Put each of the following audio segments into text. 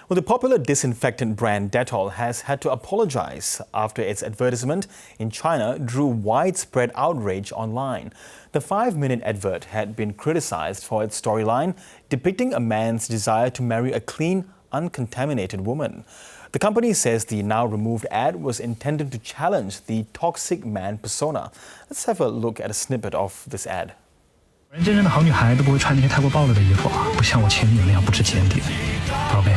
Well, the popular disinfectant brand Dettol has had to apologize after its advertisement in China drew widespread outrage online. The 5-minute advert had been criticized for its storyline, depicting a man's desire to marry a clean, uncontaminated woman. The company says the now removed ad was intended to challenge the toxic man persona. Let's have a look at a snippet of this ad. 真正的好女孩都不会穿那些太过暴露的衣服啊，不像我前女友那样不知检点。宝贝，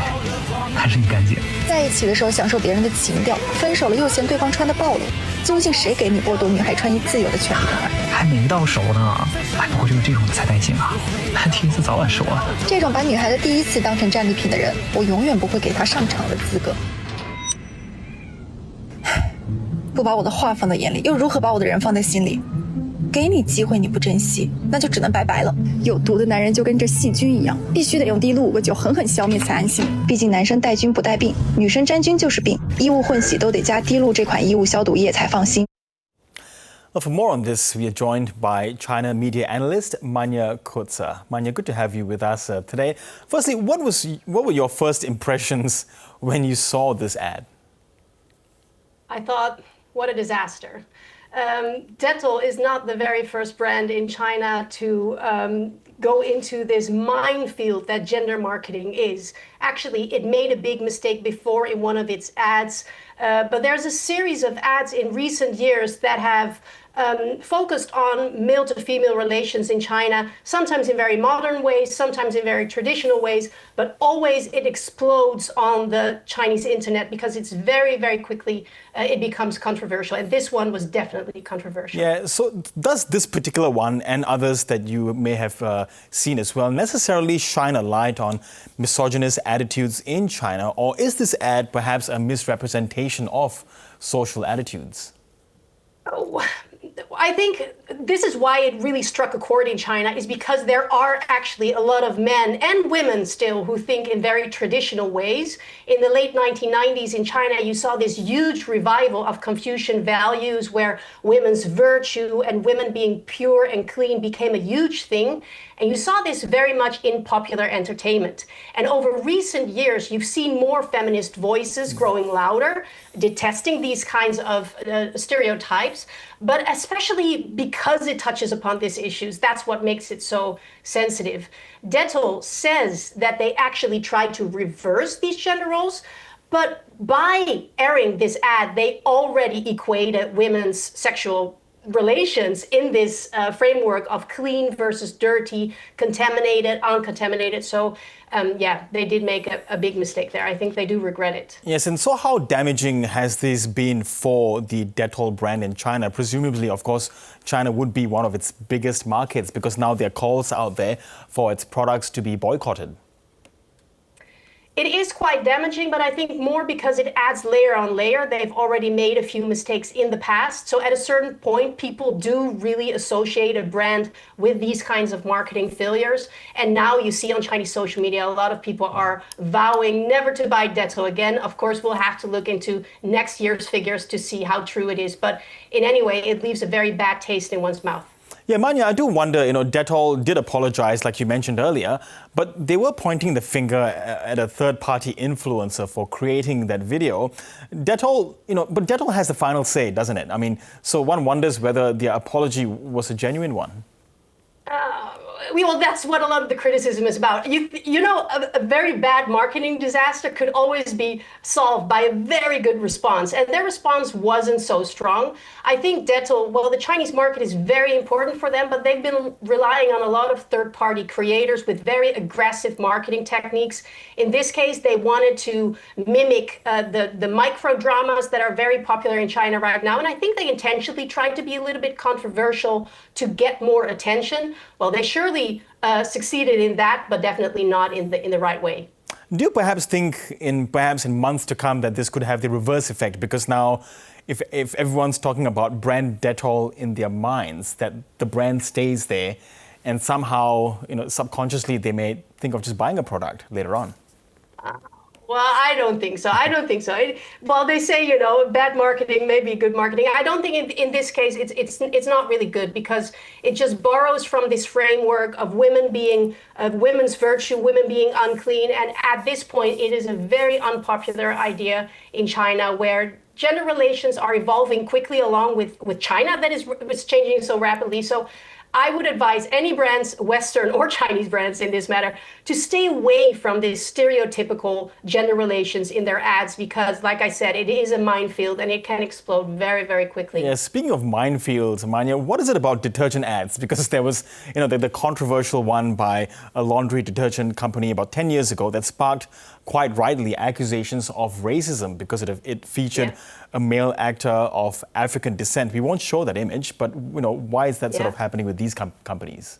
还是你干净。在一起的时候享受别人的情调，分手了又嫌对方穿的暴露，究竟谁给你剥夺女孩穿衣自由的权利？还没到手呢，哎，不过就是这种的才带劲啊！第一次早晚说啊。这种把女孩的第一次当成战利品的人，我永远不会给她上场的资格。不把我的话放在眼里，又如何把我的人放在心里？给你机会你不珍惜，那就只能拜拜了。有毒的男人就跟这细菌一样，必须得用滴露5个9狠狠消灭才安心。毕竟男生带菌不带病，女生沾菌就是病。衣物混洗都得加滴露这款衣物消毒液才放心。Well, for more on this, we are joined by China media analyst Manya Kotsa. Manya, good to have you with us today. Firstly, what were your first impressions when you saw this ad? I thought, what a disaster. Dettol is not the very first brand in China to go into this minefield that gender marketing is. Actually, it made a big mistake before in one of its ads, but there's a series of ads in recent years that have focused on male to female relations in China, sometimes in very modern ways, sometimes in very traditional ways, but always it explodes on the Chinese internet because it's very, very quickly, it becomes controversial. And this one was definitely controversial. Yeah, so does this particular one and others that you may have seen as well necessarily shine a light on misogynist attitudes in China, or is this ad perhaps a misrepresentation of social attitudes? Oh, I think this is why it really struck a chord in China, is because there are actually a lot of men and women still who think in very traditional ways. In the late 1990s in China, you saw this huge revival of Confucian values where women's virtue and women being pure and clean became a huge thing. And you saw this very much in popular entertainment. And over recent years, you've seen more feminist voices growing louder, detesting these kinds of stereotypes. But especially because it touches upon these issues, that's what makes it so sensitive. Dettol says that they actually tried to reverse these gender roles, but by airing this ad, they already equated women's sexual relations in this framework of clean versus dirty, contaminated, uncontaminated. So, yeah, they did make a big mistake there. I think they do regret it. Yes, and so how damaging has this been for the Dettol brand in China? Presumably, of course, China would be one of its biggest markets because now there are calls out there for its products to be boycotted. It is quite damaging, but I think more because it adds layer on layer. They've already made a few mistakes in the past. So at a certain point, people do really associate a brand with these kinds of marketing failures. And now you see on Chinese social media, a lot of people are vowing never to buy Dettol again. Of course, we'll have to look into next year's figures to see how true it is. But in any way, it leaves a very bad taste in one's mouth. Yeah, Manya, I do wonder, Dettol did apologize, like you mentioned earlier, but they were pointing the finger at a third-party influencer for creating that video. Dettol, but Dettol has the final say, doesn't it? I mean, so one wonders whether their apology was a genuine one. Well, that's what a lot of the criticism is about. A very bad marketing disaster could always be solved by a very good response. And their response wasn't so strong. I think Dettol, well, the Chinese market is very important for them, but they've been relying on a lot of third-party creators with very aggressive marketing techniques. In this case, they wanted to mimic the micro dramas that are very popular in China right now. And I think they intentionally tried to be a little bit controversial to get more attention. Well, they surely succeeded in that, but definitely not in the right way. Do you perhaps think in months to come that this could have the reverse effect? Because now, if everyone's talking about brand Dettol in their minds, that the brand stays there, and somehow, subconsciously they may think of just buying a product later on. Well, I don't think so. Well, they say, bad marketing may be good marketing. I don't think in this case it's not really good because it just borrows from this framework of women's virtue, women being unclean. And at this point, it is a very unpopular idea in China where gender relations are evolving quickly along with China that is changing so rapidly. So I would advise any brands, Western or Chinese brands in this matter, to stay away from these stereotypical gender relations in their ads because, like I said, it is a minefield and it can explode very, very quickly. Yeah, speaking of minefields, Manya, what is it about detergent ads? Because there was, the controversial one by a laundry detergent company about 10 years ago that sparked, quite rightly, accusations of racism because it featured a male actor of African descent. We won't show that image, but why is that sort of happening with these companies?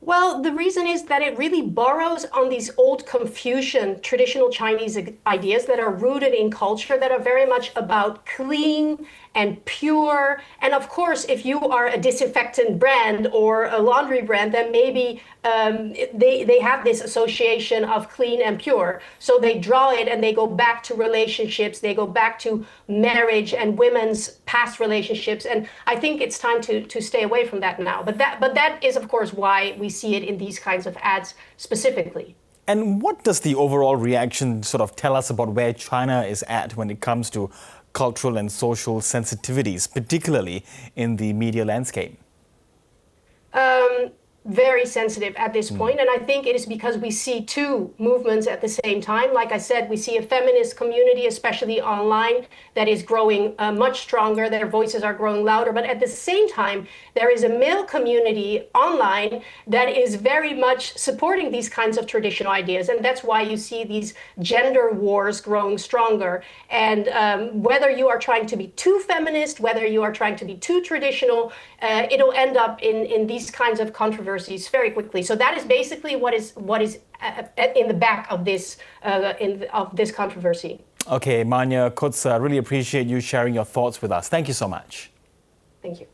Well, the reason is that it really borrows on these old Confucian traditional Chinese ideas that are rooted in culture that are very much about clean and pure. And of course, if you are a disinfectant brand or a laundry brand, then maybe they have this association of clean and pure. So they draw it and they go back to relationships, they go back to marriage and women's past relationships. And I think it's time to stay away from that now. But that is, of course, why we see it in these kinds of ads specifically. And what does the overall reaction sort of tell us about where China is at when it comes to cultural and social sensitivities, particularly in the media landscape? Very sensitive at this point, and I think it is because we see two movements at the same time. Like I said, we see a feminist community, especially online, that is growing much stronger. Their voices are growing louder, but at the same time, there is a male community online that is very much supporting these kinds of traditional ideas, and that's why you see these gender wars growing stronger. And whether you are trying to be too feminist, whether you are trying to be too traditional, it'll end up in these kinds of controversies very quickly. So that is basically what is in the back of this controversy. Okay, Manya Kutz, really appreciate you sharing your thoughts with us. Thank you so much. Thank you.